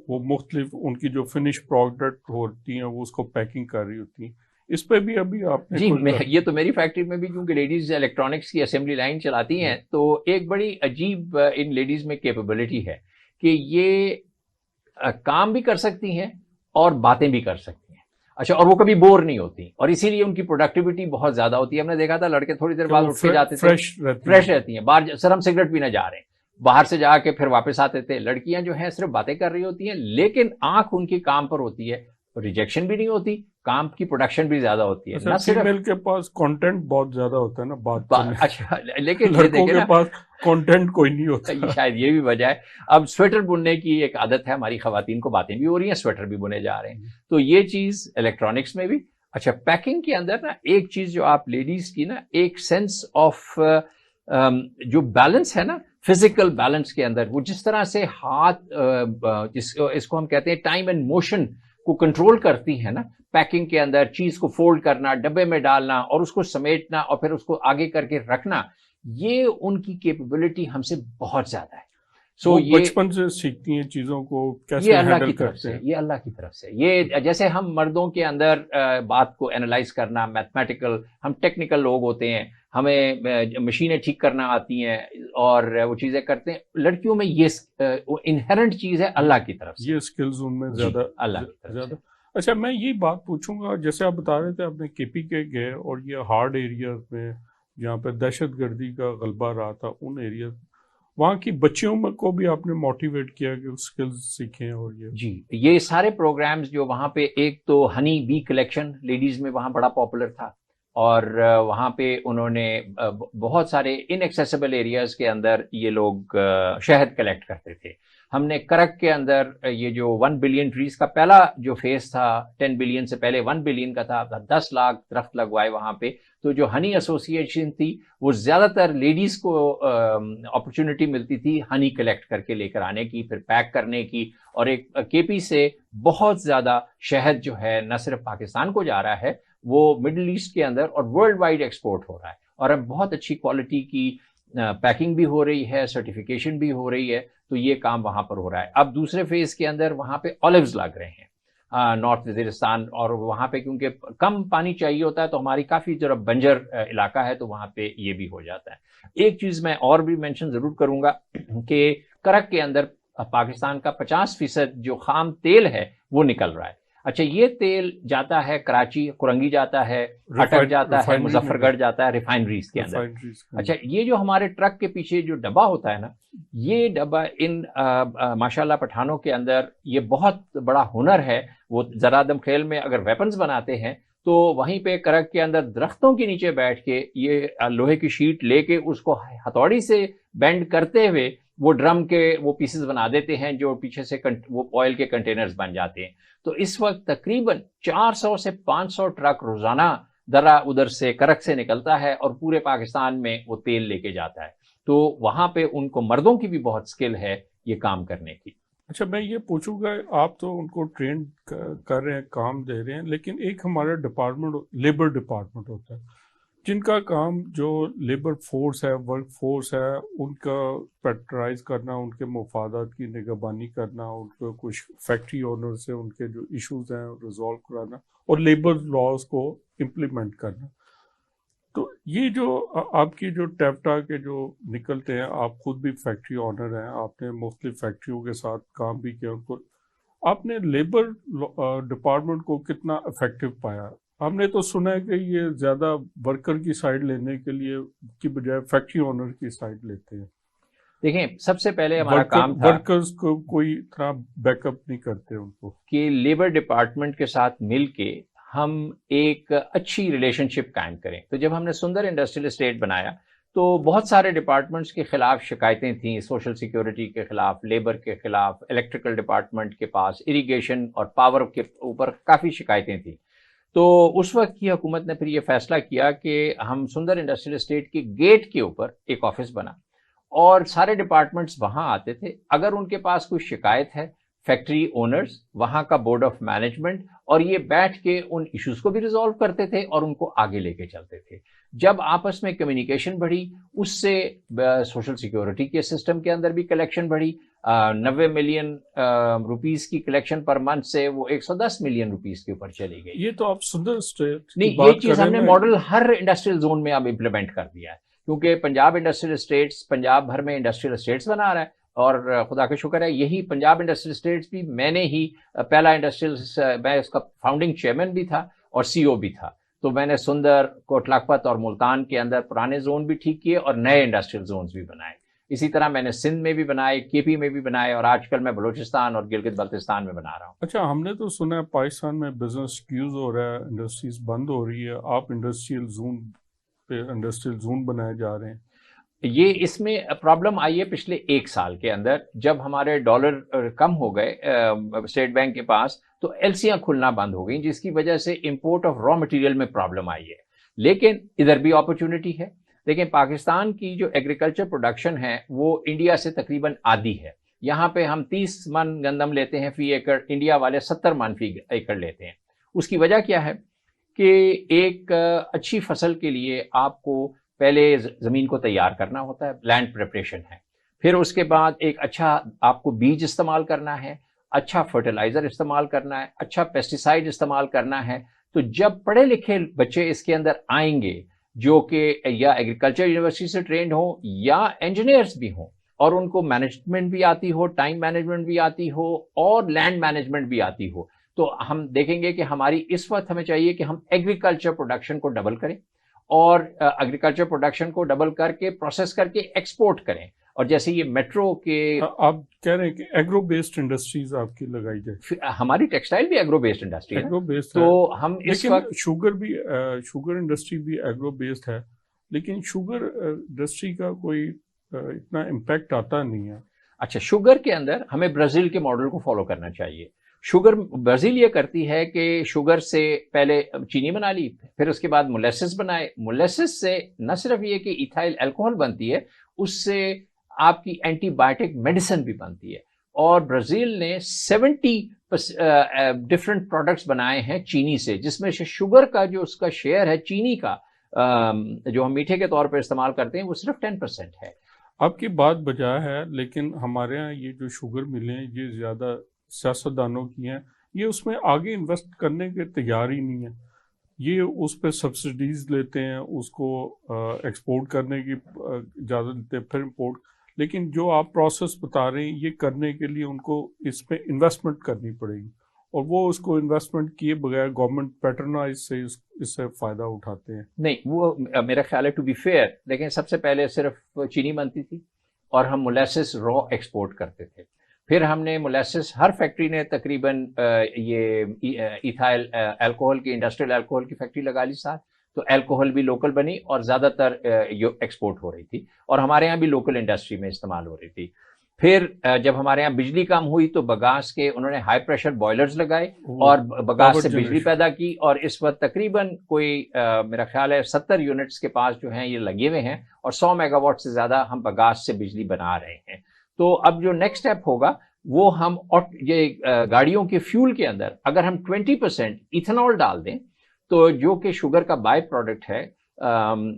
وہ مختلف ان کی جو فنش پروڈکٹ ہوتی ہیں وہ اس کو پیکنگ کر رہی ہوتی ہیں. اس پہ بھی ابھی آپ نے؟ جی، یہ تو میری فیکٹری میں بھی، کیونکہ لیڈیز الیکٹرانکس کی اسمبلی لائن چلاتی ہیں، تو ایک بڑی عجیب ان لیڈیز میں کیپیبلٹی ہے کہ یہ کام بھی کر سکتی ہیں اور باتیں بھی کر سکتی ہیں. اچھا، اور وہ کبھی بور نہیں ہوتی اور اسی لیے ان کی پروڈکٹیوٹی بہت زیادہ ہوتی ہے. ہم نے دیکھا تھا لڑکے تھوڑی دیر بعد اٹھ کے جاتے تھے، فریش رہتی ہیں. باہر سر ہم سگریٹ پینے جا رہے ہیں، باہر سے جا کے پھر واپس آتے تھے. لڑکیاں جو ہیں صرف باتیں کر رہی ہوتی ہیں لیکن آنکھ ان کی کام پر ہوتی ہے. ریجیکشن بھی نہیں ہوتی، کام کی پروڈکشن بھی زیادہ ہوتی ہے. نہ صرف فیمیل کے پاس کنٹینٹ بہت زیادہ ہوتا ہے نا بات. اچھا، لیکن لڑکوں کے پاس کنٹینٹ کوئی نہیں ہوتا. شاید یہ بھی وجہ ہے. اب سویٹر بننے کی ایک عادت ہے ہماری خواتین کو، باتیں بھی ہو رہی ہیں، سویٹر بھی بنے جا رہے ہیں. تو یہ چیز الیکٹرانکس میں بھی. اچھا، پیکنگ کے اندر نا ایک چیز جو آپ لیڈیز کی نا ایک سینس آف جو بیلنس ہے نا، فزیکل بیلنس کے اندر، وہ جس طرح سے ہاتھ اس کو ہم کہتے ہیں ٹائم اینڈ موشن کو کنٹرول کرتی ہے نا، پیکنگ کے اندر چیز کو فولڈ کرنا، ڈبے میں ڈالنا اور اس کو سمیٹنا اور پھر اس کو آگے کر کے رکھنا، یہ ان کی کیپیبلٹی ہم سے بہت زیادہ ہے. سو یہ بچپن سے سیکھتی ہیں چیزوں کو کیسے یہ اللہ ہینڈل کی طرف کرتے سے، ہیں. یہ اللہ کی طرف سے. یہ جیسے ہم مردوں کے اندر بات کو اینالائز کرنا، میتھمیٹیکل، ہم ٹیکنیکل لوگ ہوتے ہیں، ہمیں مشینیں ٹھیک کرنا آتی ہیں اور وہ چیزیں کرتے ہیں. لڑکیوں میں یہ انہرنٹ چیز ہے اللہ کی طرف سے، یہ اسکلز ان میں جی، زیادہ اللہ کی طرف زیادہ. سے. اچھا میں یہ بات پوچھوں گا، جیسے آپ بتا رہے تھے آپ نے کے پی کے گئے اور یہ ہارڈ ایریاز میں جہاں پہ دہشت گردی کا غلبہ رہا تھا ان ایریاز، وہاں کی بچیوں میں کو بھی آپ نے موٹیویٹ کیا کہ اسکلز سیکھیں. اور جی، یہ سارے پروگرامز جو وہاں پہ، ایک تو ہنی بی کلیکشن لیڈیز میں وہاں بڑا پاپولر تھا، اور وہاں پہ انہوں نے بہت سارے ان ایکسیسیبل ایریاز کے اندر یہ لوگ شہد کلیکٹ کرتے تھے. ہم نے کرک کے اندر یہ جو 1 بلین ٹریز کا پہلا جو فیز تھا، 10 بلین سے پہلے 1 بلین کا تھا، 10 لاکھ درخت لگوائے وہاں پہ. تو جو ہنی ایسوسی ایشن تھی وہ زیادہ تر لیڈیز کو اپرچونٹی ملتی تھی ہنی کلیکٹ کر کے لے کر آنے کی، پھر پیک کرنے کی. اور ایک کے پی سے بہت زیادہ شہد جو ہے نہ صرف پاکستان کو جا رہا ہے، وہ مڈل ایسٹ کے اندر اور ورلڈ وائڈ ایکسپورٹ ہو رہا ہے، اور اب بہت اچھی کوالٹی کی پیکنگ بھی ہو رہی ہے، سرٹیفیکیشن بھی ہو رہی ہے. تو یہ کام وہاں پر ہو رہا ہے. اب دوسرے فیز کے اندر وہاں پہ اولیوز لگ رہے ہیں نارتھ وزیرستان، اور وہاں پہ کیونکہ کم پانی چاہیے ہوتا ہے تو ہماری کافی جو بنجر علاقہ ہے تو وہاں پہ یہ بھی ہو جاتا ہے. ایک چیز میں اور بھی مینشن ضرور کروں گا کہ کرک کے اندر پاکستان کا 50% جو خام تیل ہے وہ نکل رہا ہے. اچھا، یہ تیل جاتا ہے کراچی، کرنگی جاتا ہے، اٹک جاتا ہے، مظفر گڑھ جاتا ہے ریفائنریز کے اندر. اچھا، یہ جو ہمارے ٹرک کے پیچھے جو ڈبہ ہوتا ہے نا، یہ ڈبہ ان ماشاءاللہ پٹھانوں کے اندر یہ بہت بڑا ہنر ہے. وہ زرادم کھیل میں اگر ویپنز بناتے ہیں تو وہیں پہ کرک کے اندر درختوں کے نیچے بیٹھ کے یہ لوہے کی شیٹ لے کے اس کو ہتھوڑی سے بینڈ کرتے ہوئے وہ ڈرم کے وہ پیسز بنا دیتے ہیں جو پیچھے سے وہ آئل کے کنٹینرز بن جاتے ہیں. تو اس وقت تقریباً 400 سے 500 ٹرک روزانہ درا ادھر سے کرک سے نکلتا ہے اور پورے پاکستان میں وہ تیل لے کے جاتا ہے. تو وہاں پہ ان کو مردوں کی بھی بہت سکل ہے یہ کام کرنے کی. اچھا میں یہ پوچھوں گا، آپ تو ان کو ٹرین کر رہے ہیں، کام دے رہے ہیں، لیکن ایک ہمارا ڈپارٹمنٹ لیبر ڈپارٹمنٹ ہوتا ہے جن کا کام جو لیبر فورس ہے، ورک فورس ہے، ان کا پیٹرائز کرنا، ان کے مفادات کی نگہبانی کرنا، ان کو کچھ فیکٹری اونر سے ان کے جو ایشوز ہیں ریزالو کرانا اور لیبر لاز کو امپلیمنٹ کرنا. تو یہ جو آپ کی جو ٹیپٹا کے جو نکلتے ہیں، آپ خود بھی فیکٹری اونر ہیں، آپ نے مختلف فیکٹریوں کے ساتھ کام بھی کیا، ان کو آپ نے لیبر ڈپارٹمنٹ کو کتنا افیکٹو پایا؟ ہم نے تو سنا ہے کہ یہ زیادہ ورکر کی سائڈ لینے کے لیے کی بجائے فیکٹری اونر کی سائڈ لیتے ہیں. دیکھیں، سب سے پہلے ہمارا کام تھا ورکرز کو کوئی طرح بیک اپ نہیں کرتے ان کو، کہ لیبر ڈپارٹمنٹ کے ساتھ مل کے ہم ایک اچھی ریلیشن شپ قائم کریں. تو جب ہم نے سندر انڈسٹریل اسٹیٹ بنایا تو بہت سارے ڈپارٹمنٹس کے خلاف شکایتیں تھیں، سوشل سیکیورٹی کے خلاف، لیبر کے خلاف، الیکٹریکل ڈپارٹمنٹ کے پاس، اریگیشن اور پاور کے اوپر کافی شکایتیں تھیں. تو اس وقت کی حکومت نے پھر یہ فیصلہ کیا کہ ہم سندر انڈسٹریل اسٹیٹ کے گیٹ کے اوپر ایک آفس بنا اور سارے ڈپارٹمنٹس وہاں آتے تھے. اگر ان کے پاس کوئی شکایت ہے، فیکٹری اونرز، وہاں کا بورڈ آف مینجمنٹ، اور یہ بیٹھ کے ان ایشوز کو بھی ریزالو کرتے تھے اور ان کو آگے لے کے چلتے تھے. جب آپس میں کمیونیکیشن بڑھی، اس سے سوشل سیکیورٹی کے سسٹم کے اندر بھی کلیکشن بڑھی. 90 ملین روپیز کی کلیکشن پر منتھ سے وہ 110 ملین روپیز کے اوپر چلی گئی. یہ تو آپ سندر اسٹیٹ نہیں، یہ چیز ہم نے ماڈل ہر انڈسٹریل زون میں اب امپلیمنٹ کر دیا ہے، کیونکہ پنجاب انڈسٹریل اسٹیٹس پنجاب بھر میں انڈسٹریل اسٹیٹس بنا رہا ہے. اور خدا کا شکر ہے، یہی پنجاب انڈسٹریل اسٹیٹس بھی میں نے ہی پہلا انڈسٹریل، میں اس کا فاؤنڈنگ چیئرمین بھی تھا اور سی او بھی تھا. تو میں نے سندر، کوٹ لکھپت اور ملتان کے اندر پرانے زون بھی ٹھیک کیے اور نئے انڈسٹریل زونز بھی بنائے. اسی طرح میں نے سندھ میں بھی بنائے، کے پی میں بھی بنائے، اور آج کل میں بلوچستان اور گلگت بلتستان میں بنا رہا ہوں. اچھا، ہم نے تو سنا ہے پاکستان میں بزنس کیوز ہو رہا ہے، انڈسٹریز بند ہو رہی ہے، آپ انڈسٹریل زون پہ انڈسٹریل زون بنائے جا رہے ہیں. یہ اس میں پرابلم آئی ہے پچھلے 1 سال کے اندر، جب ہمارے ڈالر کم ہو گئے اسٹیٹ بینک کے پاس تو ایل سیاں کھلنا بند ہو گئیں، جس کی وجہ سے امپورٹ آف را مٹیریل میں پرابلم آئی ہے. لیکن ادھر بھی اپرچونٹی ہے. لیکن پاکستان کی جو ایگریکلچر پروڈکشن ہے وہ انڈیا سے تقریباً آدھی ہے. یہاں پہ ہم 30 من گندم لیتے ہیں فی ایکڑ، انڈیا والے 70 من فی ایکڑ لیتے ہیں. اس کی وجہ کیا ہے کہ ایک اچھی فصل کے لیے آپ کو پہلے زمین کو تیار کرنا ہوتا ہے، لینڈ پریپریشن ہے. پھر اس کے بعد ایک اچھا آپ کو بیج استعمال کرنا ہے، اچھا فرٹیلائزر استعمال کرنا ہے، اچھا پیسٹیسائڈ استعمال کرنا ہے. تو جب پڑھے لکھے بچے اس کے اندر آئیں گے جو کہ یا ایگریکلچر یونیورسٹی سے ٹرینڈ ہوں یا انجینئرس بھی ہوں، اور ان کو مینجمنٹ بھی آتی ہو، ٹائم مینجمنٹ بھی آتی ہو، اور لینڈ مینجمنٹ بھی آتی ہو، تو ہم دیکھیں گے کہ ہماری اس وقت ہمیں چاہیے کہ ہم ایگریکلچر پروڈکشن کو ڈبل کریں، اور ایگریکلچر پروڈکشن کو ڈبل کر کے پروسیس کر کے ایکسپورٹ کریں. اور جیسے یہ میٹرو کے آپ کہہ رہے ہیں کہ ایگرو بیسڈ انڈسٹریز آپ کی لگائی جائے. ہماری ٹیکسٹائل بھی ایگرو بیسڈ انڈسٹری ہے، ایگرو بیسڈ تو ہم اس وقت شوگر انڈسٹری بھی ایگرو بیسڈ ہے، لیکن شوگر انڈسٹری کا کوئی اتنا امپیکٹ آتا نہیں ہے. اچھا، شوگر کے اندر ہمیں برازیل کے ماڈل کو فالو کرنا چاہیے. شوگر برازیل یہ کرتی ہے کہ شوگر سے پہلے چینی بنا لی، پھر اس کے بعد مولیسس بنائے، مولیسس سے نہ صرف یہ کہ ایتھائل الکوہل بنتی ہے، اس سے آپ کی اینٹی بائیوٹک میڈیسن بھی بنتی ہے. اور برازیل نے 70 ڈفرینٹ پروڈکٹس بنائے ہیں چینی سے، جس میں سے شوگر کا جو اس کا شیئر ہے چینی کا جو ہم میٹھے کے طور پہ استعمال کرتے ہیں وہ صرف 10% ہے. آپ کی بات بجا ہے، لیکن ہمارے ہاں یہ جو شوگر ملیں یہ زیادہ سیاستدانوں کی ہیں، یہ اس میں آگے انویسٹ کرنے کے تیار ہی نہیں ہیں. یہ اس پہ سبسڈیز لیتے ہیں، اس کو ایکسپورٹ کرنے کی اجازت دیتے ہیں، پھر امپورٹ. لیکن جو آپ پروسیس بتا رہے ہیں یہ کرنے کے لیے ان کو اس پہ انویسٹمنٹ کرنی پڑے گی، اور وہ اس کو انویسٹمنٹ کیے بغیر گورنمنٹ پیٹرنائز سے اس سے فائدہ اٹھاتے ہیں. نہیں، وہ میرا خیال ہے ٹو بی فیئر، لیکن سب سے پہلے صرف چینی بنتی تھی اور ہم مولیسس را ایکسپورٹ کرتے تھے. پھر ہم نے مولیسس، ہر فیکٹری نے تقریباً یہ ایتھائل الکوہل کی، انڈسٹریل الکوہل کی فیکٹری لگا لی ساتھ، تو الکوہل بھی لوکل بنی اور زیادہ تر ایکسپورٹ ہو رہی تھی، اور ہمارے یہاں بھی لوکل انڈسٹری میں استعمال ہو رہی تھی. پھر جب ہمارے یہاں بجلی کم ہوئی تو بگاس کے انہوں نے ہائی پریشر بوائلرز لگائے اور بگاس سے بجلی پیدا کی، اور اس وقت تقریباً کوئی میرا خیال ہے 70 یونٹس کے پاس جو ہیں یہ لگے ہوئے ہیں، اور 100 میگا واٹ سے زیادہ ہم بگاس سے بجلی بنا رہے ہیں. تو اب جو نیکسٹ اسٹیپ ہوگا وہ ہم یہ گاڑیوں کے فیول کے اندر اگر ہم 20% ایتھنول ڈال دیں، تو جو کہ شوگر کا بائی پروڈکٹ ہے،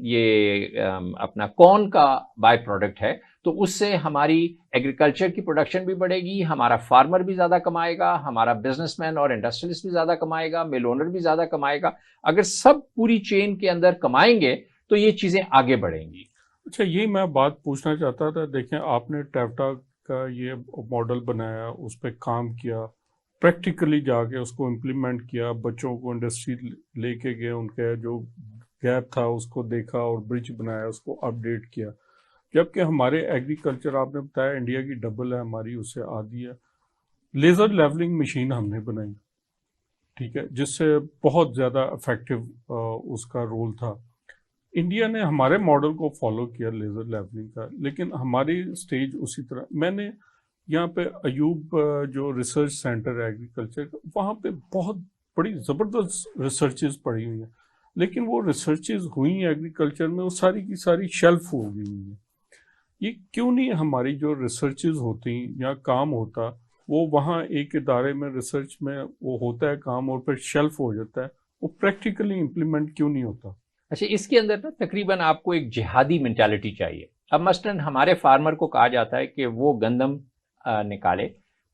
یہ اپنا کارن کا بائی پروڈکٹ ہے، تو اس سے ہماری ایگریکلچر کی پروڈکشن بھی بڑھے گی، ہمارا فارمر بھی زیادہ کمائے گا، ہمارا بزنس مین اور انڈسٹریلسٹ بھی زیادہ کمائے گا، مل اونر بھی زیادہ کمائے گا. اگر سب پوری چین کے اندر کمائیں گے تو یہ چیزیں آگے بڑھیں گی. اچھا، یہ میں بات پوچھنا چاہتا تھا. دیکھیں، آپ نے ٹیفٹا کا یہ ماڈل بنایا، اس پہ کام کیا، پریکٹیکلی جا کے اس کو امپلیمنٹ کیا، بچوں کو انڈسٹری لے کے گئے، ان کا جو گیپ تھا اس کو دیکھا اور برج بنایا، اس کو اپڈیٹ کیا. جبکہ ہمارے ایگریکلچر، آپ نے بتایا انڈیا کی ڈبل ہے، ہماری اس سے آدھی ہے. لیزر لیولنگ مشین ہم نے بنائی، ٹھیک ہے، جس سے بہت زیادہ افیکٹو اس کا رول تھا. انڈیا نے ہمارے ماڈل کو فالو کیا لیزر لیولنگ کا، لیکن ہماری سٹیج اسی طرح. میں نے یہاں پہ ایوب جو ریسرچ سینٹر ہے ایگریکلچر کا، وہاں پہ بہت بڑی زبردست ریسرچز پڑھی ہوئی ہیں، لیکن وہ ریسرچز ہوئی ہیں ایگریکلچر میں، وہ ساری کی ساری شیلف ہو گئی ہوئی ہیں. یہ کیوں نہیں ہماری جو ریسرچز ہوتی یا کام ہوتا، وہ وہاں ایک ادارے میں ریسرچ میں وہ ہوتا ہے کام اور پھر شیلف ہو جاتا ہے، وہ پریکٹیکلی امپلیمنٹ کیوں نہیں ہوتا؟ اچھا، اس کے اندر نا تقریباً آپ کو ایک جہادی مینٹالٹی چاہیے. اب مثلاً ہمارے فارمر کو کہا جاتا ہے کہ وہ گندم نکالے،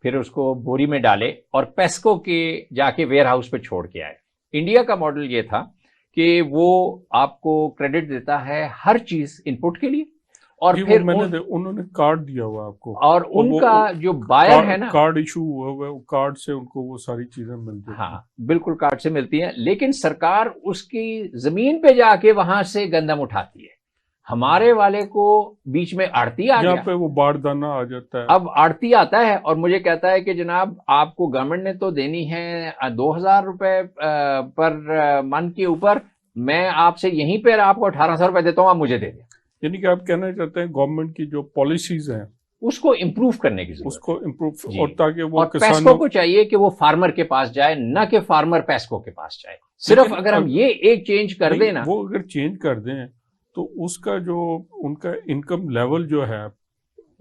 پھر اس کو بوری میں ڈالے اور پیسکو کے جا کے ویئر ہاؤس پہ چھوڑ کے آئے. انڈیا کا ماڈل یہ تھا کہ وہ آپ کو کریڈٹ دیتا ہے ہر چیز ان پٹ کے لیے، اور پھر انہوں نے کارڈ دیا ہوا آپ کو، اور ان کا جو بائر ہے نا، کارڈ ایشو ہوا ہوا ہے، کارڈ سے ان کو وہ ساری چیزیں ملتی ہیں. ہاں بالکل، کارڈ سے ملتی ہیں، لیکن سرکار اس کی زمین پہ جا کے وہاں سے گندم اٹھاتی ہے. ہمارے والے کو بیچ میں آڑتی آ گیا، یہاں پہ وہ باردانہ آ جاتا ہے. اب آڑتی آتا ہے اور مجھے کہتا ہے کہ جناب آپ کو گورنمنٹ نے تو دینی ہے 2000 روپے پر من کے اوپر، میں آپ سے یہیں پہ آپ کو 1800 روپے دیتا ہوں، آپ مجھے دے دیں. یعنی کہ آپ کہنا چاہتے ہیں گورنمنٹ کی جو پالیسیز ہیں اس کو امپروو کرنے کی ضرورت، اس کو امپروو، جی. اور تاکہ وہ پیسکو کو چاہیے کہ وہ فارمر کے پاس جائے، نہ کہ فارمر پیسکو کے پاس جائے. صرف اگر ہم یہ ایک چینج کر دیں نا، وہ اگر چینج کر دیں تو اس کا جو ان کا انکم لیول جو ہے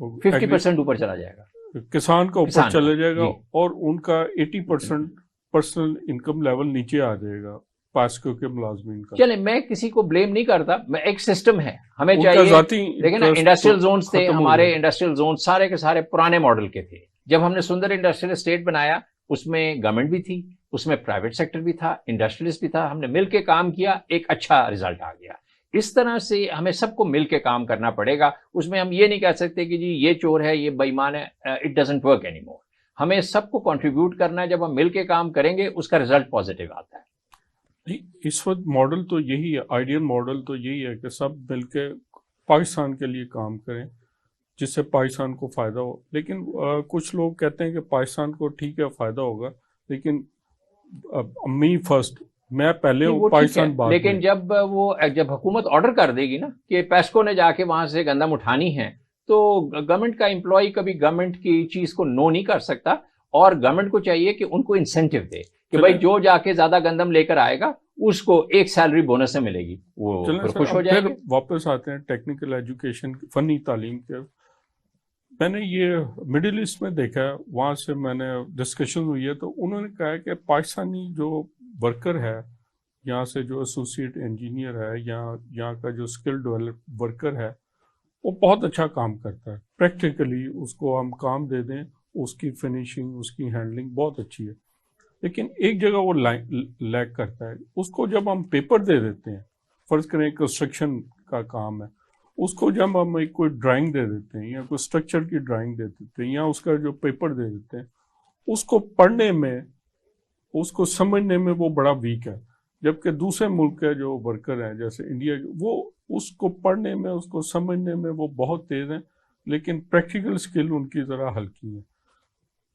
50% اوپر چلا جائے گا، کسان کا اوپر چلا جائے گا، جی. اور ان کا 80% پرسنل انکم لیول نیچے آ جائے گا. پاسکو کے ملازمین کا. چلیں میں کسی کو بلیم نہیں کرتا, میں ایک سسٹم ہے ہمیں چاہیے, لیکن انڈسٹریل زونز تھے ہمارے, انڈسٹریل زون سارے کے سارے پرانے ماڈل کے تھے. جب ہم نے سندر انڈسٹریل اسٹیٹ بنایا اس میں گورنمنٹ بھی تھی, اس میں پرائیویٹ سیکٹر بھی تھا, انڈسٹریلسٹ بھی تھا, ہم نے مل کے کام کیا, ایک اچھا رزلٹ آ گیا. اس طرح سے ہمیں سب کو مل کے کام کرنا پڑے گا. اس میں ہم یہ نہیں کہہ سکتے کہ جی یہ چور ہے یہ بے ایمان ہے, it doesn't work any more. ہمیں سب کو کنٹریبیوٹ کرنا ہے, جب ہم مل کے کام کریں گے اس کا رزلٹ پازیٹیو آتا ہے. اس وقت ماڈل تو یہی ہے, آئیڈیل ماڈل تو یہی ہے کہ سب مل کے پاکستان کے لیے کام کریں جس سے پاکستان کو فائدہ ہو. لیکن کچھ لوگ کہتے ہیں کہ پاکستان کو ٹھیک ہے فائدہ ہوگا, لیکن می فرسٹ, میں پہلے پاکستان بات. لیکن جب حکومت آرڈر کر دے گی نا کہ پیسکو نے جا کے وہاں سے گندم اٹھانی ہے, تو گورنمنٹ کا امپلائی کبھی گورنمنٹ کی چیز کو نو نہیں کر سکتا, اور گورنمنٹ کو چاہیے کہ ان کو انسینٹیو دے کہ بھائی جو جا کے زیادہ گندم لے کر آئے گا اس کو ایک سیلری بونس سے ملے گی, وہ خوش ہو جائے گا. واپس آتے ہیں ٹیکنیکل ایجوکیشن, فنی تعلیم کے. میں نے یہ مڈل ایسٹ میں دیکھا ہے, وہاں سے میں نے ڈسکشن ہوئی ہے, تو انہوں نے کہا کہ پاکستانی جو ورکر ہے یہاں سے, جو ایسوسیٹ انجینئر ہے یا یہاں کا جو اسکل ڈیولپ ورکر ہے, وہ بہت اچھا کام کرتا ہے. پریکٹیکلی اس کو ہم کام دے دیں, اس کی فنیشنگ, اس کی ہینڈلنگ بہت اچھی ہے, لیکن ایک جگہ وہ لیک کرتا ہے. اس کو جب ہم پیپر دے دیتے ہیں, فرض کریں کنسٹرکشن کا کام ہے, اس کو جب ہم ایک کوئی ڈرائنگ دے دیتے ہیں یا کوئی اسٹرکچر کی ڈرائنگ دے دیتے ہیں یا اس کا جو پیپر دے دیتے ہیں, اس کو پڑھنے میں, اس کو سمجھنے میں وہ بڑا ویک ہے. جبکہ دوسرے ملک کے جو ورکر ہیں جیسے انڈیا کے, وہ اس کو پڑھنے میں, اس کو سمجھنے میں وہ بہت تیز ہیں, لیکن پریکٹیکل سکل ان کی ذرا ہلکی ہے.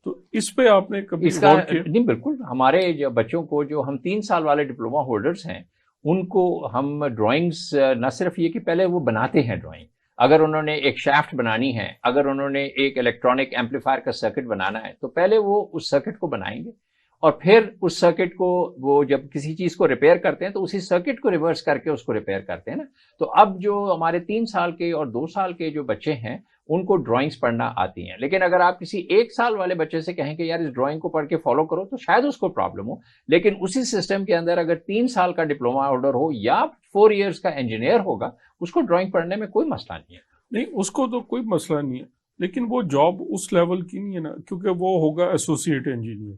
تو اس پہ آپ نے کبھی غور کیا؟ نہیں بالکل, ہمارے جو بچوں کو, جو ہم 3 سال والے ڈپلوما ہولڈرز ہیں, ان کو ہم ڈرائنگز نہ صرف یہ کہ پہلے وہ بناتے ہیں ڈرائنگ, اگر انہوں نے ایک شافٹ بنانی ہے, اگر انہوں نے ایک الیکٹرانک ایمپلیفائر کا سرکٹ بنانا ہے, تو پہلے وہ اس سرکٹ کو بنائیں گے, اور پھر اس سرکٹ کو وہ جب کسی چیز کو ریپیئر کرتے ہیں تو اسی سرکٹ کو ریورس کر کے اس کو ریپیئر کرتے ہیں نا. تو اب جو ہمارے 3 سال کے اور 2 سال کے جو بچے ہیں ان کو ڈرائنگز پڑھنا آتی ہیں, لیکن اگر آپ کسی 1 سال والے بچے سے کہیں کہ یار اس ڈرائنگ کو پڑھ کے فالو کرو, تو شاید اس کو پرابلم ہو. لیکن اسی سسٹم کے اندر اگر 3 سال کا ڈپلوما ہولڈر ہو یا 4 ایئرس کا انجینئر ہوگا, اس کو ڈرائنگ پڑھنے میں کوئی مسئلہ نہیں ہے. نہیں, اس کو تو کوئی مسئلہ نہیں ہے, لیکن وہ جاب اس لیول کی نہیں ہے نا, کیونکہ وہ ہوگا ایسوسیٹ انجینئر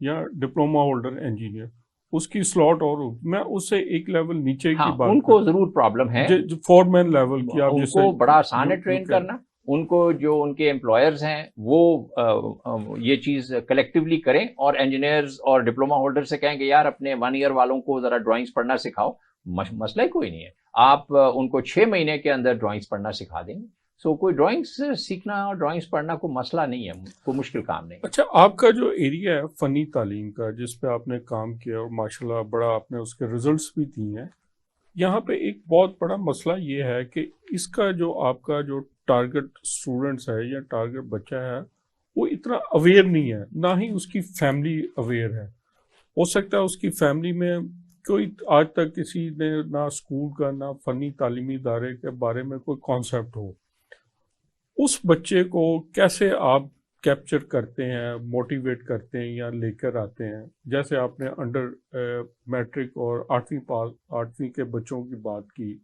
یا ڈپلوما ہولڈر انجینئر, اس کی سلاٹ اور میں اس سے ایک لیول نیچے کی بات, ان کو ضرور پرابلم ہے, فورمین لیول کی. ان کو بڑا آسان ہے ٹرین کرنا. ان کو جو ان کے امپلائرز ہیں وہ یہ چیز کلیکٹیولی کریں, اور انجینئرز اور ڈپلوما ہولڈر سے کہیں کہ یار اپنے 1 ایئر والوں کو ذرا ڈرائنگز پڑھنا سکھاؤ. مسئلہ ہی کوئی نہیں ہے, آپ ان کو 6 مہینے کے اندر ڈرائنگز پڑھنا سکھا دیں گے. سو کوئی ڈرائنگز سیکھنا اور ڈرائنگز پڑھنا کوئی مسئلہ نہیں ہے, کوئی مشکل کام نہیں. اچھا, آپ کا جو ایریا ہے فنی تعلیم کا, جس پہ آپ نے کام کیا اور ماشاءاللہ بڑا آپ نے اس کے ریزلٹس بھی دیے ہیں, یہاں پہ ایک بہت بڑا مسئلہ یہ ہے کہ اس کا جو آپ کا جو ٹارگٹ اسٹوڈنٹس ہے یا ٹارگٹ بچہ ہے, وہ اتنا اویئر نہیں ہے, نہ ہی اس کی فیملی اویئر ہے. ہو سکتا ہے اس کی فیملی میں کوئی آج تک کسی نے نہ اسکول کا نہ فنی تعلیمی ادارے کے بارے میں کوئی کانسیپٹ ہو. اس بچے کو کیسے آپ کیپچر کرتے ہیں, موٹیویٹ کرتے ہیں یا لے کر آتے ہیں؟ جیسے آپ نے انڈر میٹرک اور 8ویں کے بچوں کی بات کی,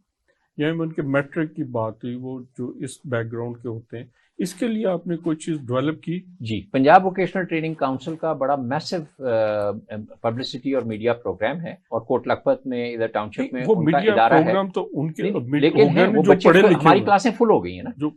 یا ان کے میٹرک کی بات ہوئی, وہ جو اس بیک گراؤنڈ کے ہوتے ہیں, اس کے لیے آپ نے کوئی چیز ڈیولپ کی؟ جی, پنجاب ووکیشنل ٹریننگ کاؤنسل کا بڑا میسو پبلسٹی اور میڈیا پروگرام ہے, اور کوٹ لکھپت میں ادھر ٹاؤن شپ میں ان کا ادارہ ہے. تو ان کے لیکن ہماری کلاسیں فل ہو گئی ہیں نا, جو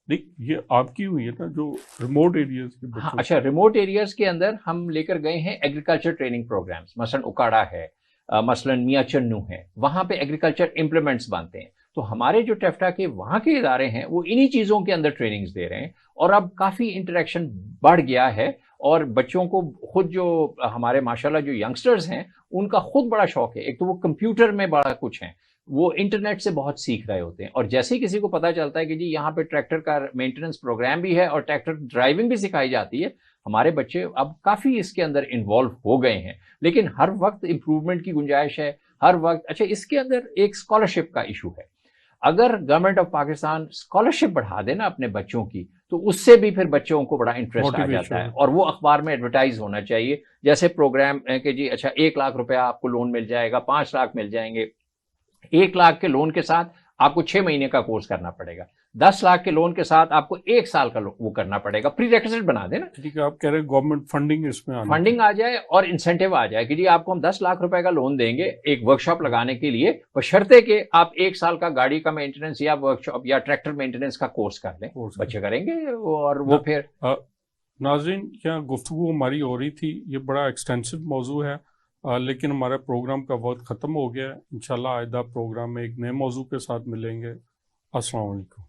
یہ آپ کی ہوئی ہے نا, جو ریموٹ ایریاز کے بچوں. اچھا, ریموٹ ایریاز کے اندر ہم لے کر گئے ہیں ایگریکلچر ٹریننگ پروگرامز, مثلا اکاڑا ہے, مثلا میاں چنو ہے, وہاں پہ ایگریکلچر امپلیمنٹس بنتے ہیں. تو ہمارے جو ٹیفٹا کے وہاں کے ادارے ہیں وہ انہی چیزوں کے اندر ٹریننگز دے رہے ہیں, اور اب کافی انٹریکشن بڑھ گیا ہے, اور بچوں کو خود جو ہمارے ماشاءاللہ جو ینگسٹرز ہیں ان کا خود بڑا شوق ہے. ایک تو وہ کمپیوٹر میں بڑا کچھ ہیں, وہ انٹرنیٹ سے بہت سیکھ رہے ہوتے ہیں, اور جیسے ہی کسی کو پتا چلتا ہے کہ جی یہاں پہ ٹریکٹر کا مینٹیننس پروگرام بھی ہے اور ٹریکٹر ڈرائیونگ بھی سکھائی جاتی ہے, ہمارے بچے اب کافی اس کے اندر انوالو ہو گئے ہیں. لیکن ہر وقت امپروومنٹ کی گنجائش ہے, ہر وقت. اچھا, اس کے اندر ایک اسکالرشپ کا ایشو ہے. اگر گورنمنٹ آف پاکستان اسکالرشپ بڑھا دے نا اپنے بچوں کی تو اس سے بھی پھر بچوں کو بڑا انٹرسٹ آ جاتا ہے, اور وہ اخبار میں ایڈورٹائز ہونا چاہیے جیسے پروگرام ہے کہ جی اچھا 1 لاکھ روپیہ آپ کو لون مل جائے گا, 5 لاکھ مل جائیں گے. 1 لاکھ کے لون کے ساتھ آپ کو 6 مہینے کا کورس کرنا پڑے گا, 10 لاکھ کے لون کے ساتھ آپ کو 1 سال کا وہ کرنا پڑے گا. پری ریکوزٹ بنا دیں نا, ٹھیک ہے, آپ کہہ رہے ہیں گورنمنٹ فنڈنگ اس میں فنڈنگ آ جائے اور انسینٹیو آ جائے کہ جی آپ کو ہم 10 لاکھ روپے کا لون دیں گے ایک ورک شاپ لگانے کے لیے, بشرطے کہ آپ 1 سال کا گاڑی کا مینٹیننس یا ورک شاپ یا ٹریکٹر مینٹیننس کا کورس کر لیں. بچے کریں گے اور وہ پھر. ناظرین, کیا گفتگو ہماری ہو رہی تھی, یہ بڑا ایکسٹینسو موضوع ہے, لیکن ہمارے پروگرام کا وقت ختم ہو گیا ہے. انشاءاللہ آئندہ پروگرام میں ایک نئے موضوع کے ساتھ ملیں گے. السلام علیکم.